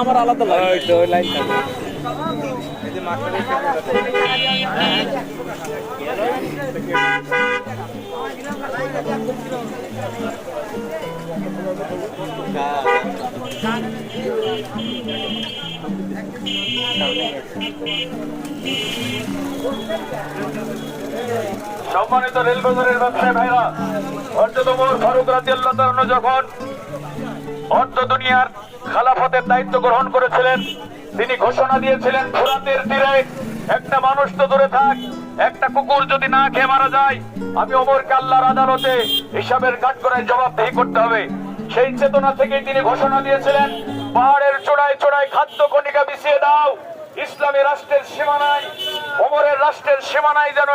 আমার আলাদা লাইন সম্মানিত রেলবাজারের ব্যবসায়ী ভাইরা, হযরত ওমর ফারুক রাদিয়াল্লাহু তাআলা যখন অর্ধ দুনিয়ার খেলাফতের দায়িত্ব গ্রহণ করেছিলেন, তিনি ঘোষণা দিয়েছিলেন ফোরাতের তীরে একটা মানুষ তো দূরে থাক, একটা কুকুর যদি না খেয়ে মারা যায়, আমি ওমরকে আল্লাহর আদালতে হিসাবের কাঠগড়ায় জবাবদিহি করতে হবে। সেই চেতনা থেকেই তিনি ঘোষণা দিয়েছিলেন, পাহাড়ের চূড়ায় চূড়ায় খাদ্য কণিকা বিছিয়ে দাও, ইসলামী রাষ্ট্রের সীমানায়, ওমরের রাষ্ট্রের সীমানায় যেন